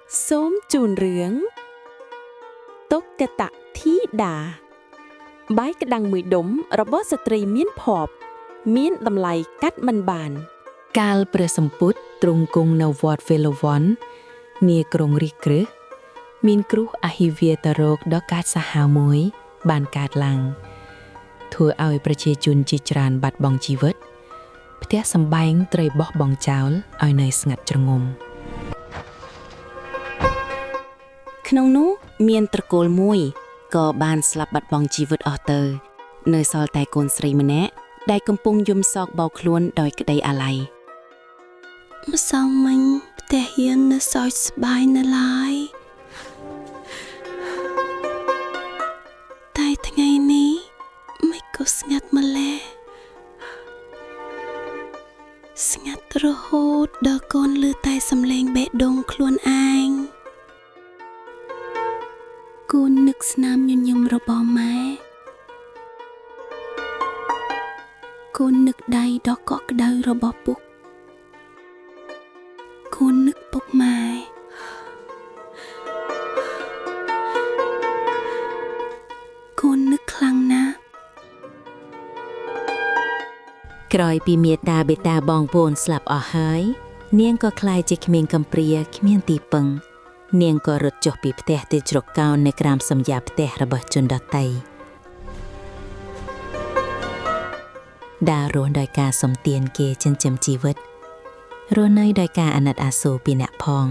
Sốm chùn rướng Tốc kê tạ thí đà Bái cái đăng mùi đống Robot sạ trì miến phọp Miến đầm lầy cắt mân bàn កាលព្រះសម្ពុទ្ធទ្រង់គង់នៅវត្តវេលវ័ននាក្រុងរាជក្រឹសមានគ្រោះអหิវេទរោគដ៏កាចសាហាវមួយបានកើតឡើងធ្វើឲ្យប្រជាជនជាច្រើនបាត់បង់ជីវិតផ្ទះសម្បែងត្រូវបោះបង់ចោលឲ្យនៅស្ងាត់ជ្រងំ ក្នុងនោះមានត្រកូលមួយក៏បានស្លាប់បាត់បង់ជីវិតអស់ទៅនៅសល់តែកូនស្រីម្នាក់ដែលកំពុងយំសោកបោកខ្លួនដោយក្តីអាល័យ ម្សិលមិញផ្ទះហ៊ាននៅសោចស្បាយនៅឡើយតែថ្ងៃនេះមិនក៏ស្ងាត់ម្ល៉េះស្ងាត់រហូតដល់កូនឮតែសំឡេងបេះដូងខ្លួនឯងកូននឹកស្នាមញញឹមរបស់ម៉ែកូននឹកដៃដ៏កក់ក្ដៅរបស់ពុកកូននឹកពុកម៉ែកូននឹកខ្លាំងណាស់ ក្រោយពីមេតាបេតាបងប្អូនស្លាប់អស់ហើយនាងក៏ក្លាយជាក្មេងកំព្រាគ្មានទីពឹងនាងក៏រត់ចុះពីផ្ទះទៅជ្រកកោននៅក្រោមសម្យាផ្ទះរបស់ជនដទៃដើររស់ដោយការសំទានគេចិញ្ចឹមជីវិតរស់នៅដោយការអាណិតអាសូរពីអ្នកផង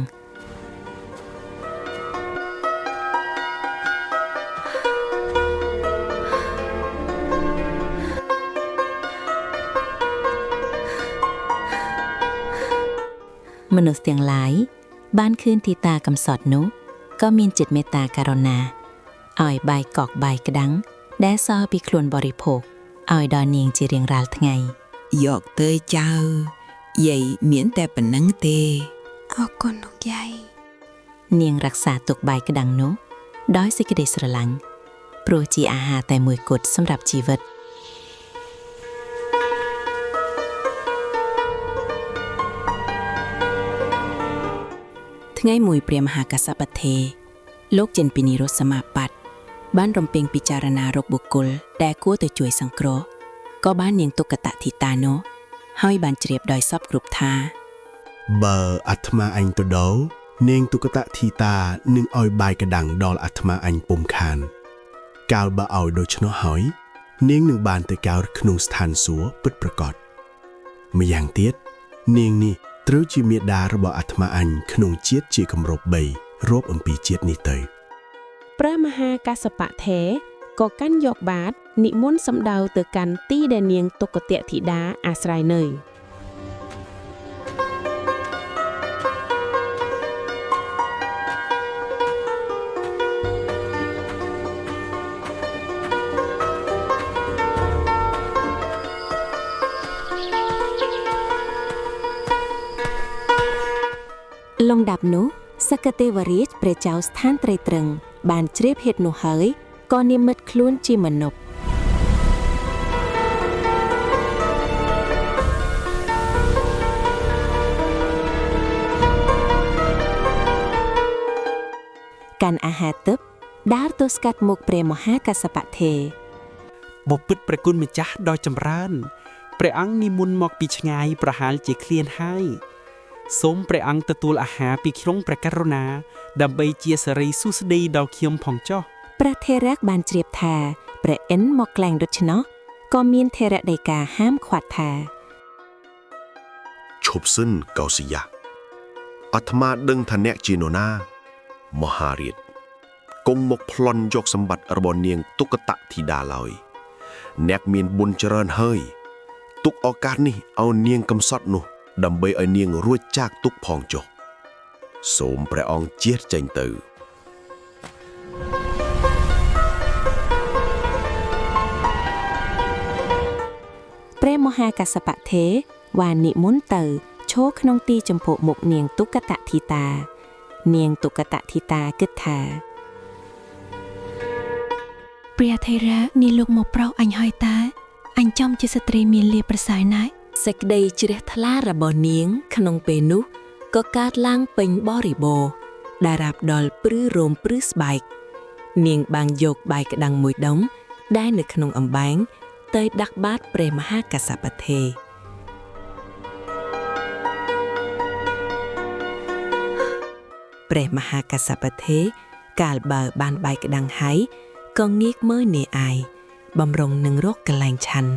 មនុស្សទាំងឡាយបានឃើញទីតាកំសត់នោះក៏មានចិត្តមេត្តាករុណាឲ្យបាយកកបាយក្តាំងដែលសល់ពីខ្លួនបរិភោគឲ្យដល់នាងជារៀងរាល់ថ្ងៃ យកទៅចៅយាយមានតែប៉ុណ្ណឹងទេ អរគុណលោកយាយ នាងរក្សាទុកបាយក្តាំងនោះដោយសេចក្តីស្រឡាញ់ព្រោះជាអាហារតែមួយគត់សម្រាប់ជីវិត ថ្ងៃមួយព្រះមហាកាសបត្ថេលោកចិនពិនិរោធសមាបត្តិបានរំពឹងពិចារណារកបុគ្គលដែលគួរទៅជួយសង្គ្រោះក៏បាននាងទុក្កតធីតានោះហើយបានជ្រាបដោយសពគ្រប់ថា បើអាត្មាអញទៅដោនាងទុក្កតធីតានឹងឲ្យបាយកដាំងដល់អាត្មាអញពុំខានកាលបើឲ្យដូច្នោះហើយនាងនឹងបានទៅកោរក្នុងស្ថានសួគ៌ពិតប្រាកដម្យ៉ាងទៀតនាងនេះត្រូវជាមេដារបស់អាត្មាអញក្នុងជាតិជាគម្រប់3រាប់អំពីជាតិនេះទៅ ព្រះមហាកាសបត្ថេក៏កាន់យកបាតនិមន្តសម្ដៅទៅកាន់ទីដែលនាងទុក្កតធីតាអាស្រ័យនៅ លំដាប់នោះសក្កទេវរាជព្រះចៅស្ថានត្រីត្រឹងបានជ្រាបហេតុនោះហើយក៏និម្មិតខ្លួនជាមនុស្សកាន់អាហារទឹកដើរទៅស្កាត់មុខព្រះមហាកាសបត្ថេ បពិតព្រះគុណម្ចាស់ដ៏ចម្រើនព្រះអង្គនិមន្តមកពីឆ្ងាយប្រហែលជាឃ្លានហើយសូមព្រះអង្គទទួលអាហារពីក្នុងព្រះករុណាដើម្បីជាសិរីសួស្តីដល់ខ្ញុំផងចុះ ព្រះថេរៈបានជ្រាបថាព្រះឥន្ទមកក្លែងដូច្នោះក៏មានថេរៈដីកាហាមឃាត់ថា ឈប់សិនកោសយៈអាត្មាដឹងថាអ្នកជានរណាមហារាជកុំមកប្លន់យកសម្បត្តិរបស់នាងទុក្កតធីតាឡើយអ្នកមានបុណ្យច្រើនហើយទុកឱកាសនេះឲ្យនាងកំសត់នោះដើម្បីឲ្យនាងរួចចាកទុក្ខផងចុះសូមព្រះអង្គជៀសចេញទៅ ព្រះមហាកាសបត្ថេបាននិមន្តទៅឈរក្នុងទីចំពោះមុខនាងទុក្កតធីតានាងទុក្កតធីតាគិតថា ព្រះថេរៈនេះលោកមកប្រុសអញហើយតាអញចំជាស្ត្រីមានលាភប្រសើរណាស់ សេចក្តីជ្រះថ្លារបស់នាងក្នុងពេលនោះក៏កើតឡើងពេញបរិបូរណ៍ ដែលរាប់ដល់ព្រឺរោមព្រឺស្បែកនាងបានយកបាយកដាំងមួយដុំដែលនៅក្នុងអំបែងទៅដាក់បាតព្រះមហាកាសបថេព្រះមហាកាសបថេកាលបើបានបាយកដាំងហើយក៏ងាកមើលនាអាយបំរុងនឹងរកកន្លែងឆាន់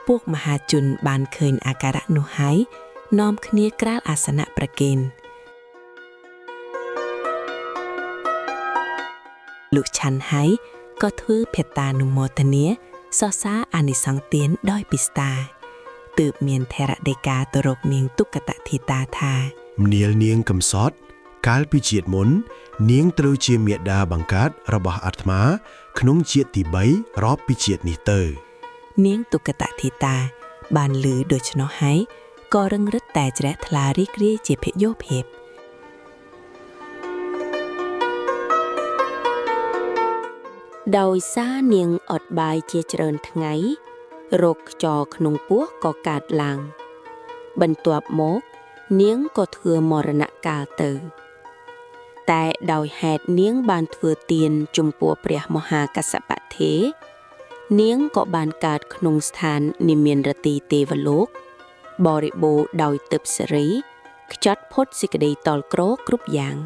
ពួកមហាជនបានឃើញអាការៈនោះហើយនាំគ្នាក្រាលអាសនៈប្រគេនលោកឆាន់ហើយក៏ធ្វើភេតានុមោទនាសរសើរអានិសង្សទានដោយពិស្តាទើបមានថេរដីកាទៅរកនាងទុក្កតធីតាថា មនាលនាងកំសត់កាលពីជាតិមុននាងត្រូវជាមេដាបង្កើតរបស់អាត្មាក្នុងជាតិទី3រាប់ពីជាតិនេះទៅ នាងទុក្កតធីតាបានឮដូច្នោះហើយក៏រឹងរិតតែជ្រះថ្លារីករាយជាភយោភាព ដោយសារនាងអត់បាយជាច្រើនថ្ងៃរោគខ្យល់ក្នុងពោះក៏កើតឡើងបន្ទាប់មកនាងក៏ធ្វើមរណកាលទៅតែដោយហេតុនាងបានធ្វើទានចំពោះព្រះមហាកាសបថេនាងក៏បានកើតក្នុងស្ថាននិមានរទីទេវលោកបរិបូរណ៍ដោយទិព្វសិរីខ្ចាត់ផុតសេចក្តីតល់ក្រគ្រប់យ៉ាង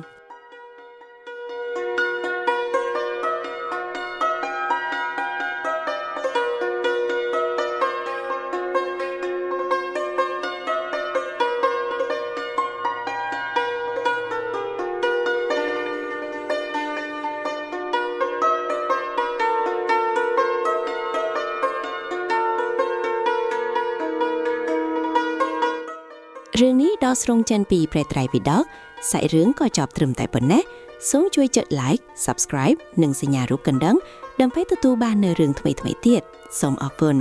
រឿងនេះដល់ស្រង់ចេញពីព្រះត្រៃបិដកសាច់រឿងក៏ចប់ត្រឹមតែប៉ុណ្ណេះសូមជួយចុច like subscribe និងសញ្ញារូបកណ្ដឹងដើម្បីទទួលបាននូវរឿងថ្មីៗទៀតសូមអរគុណ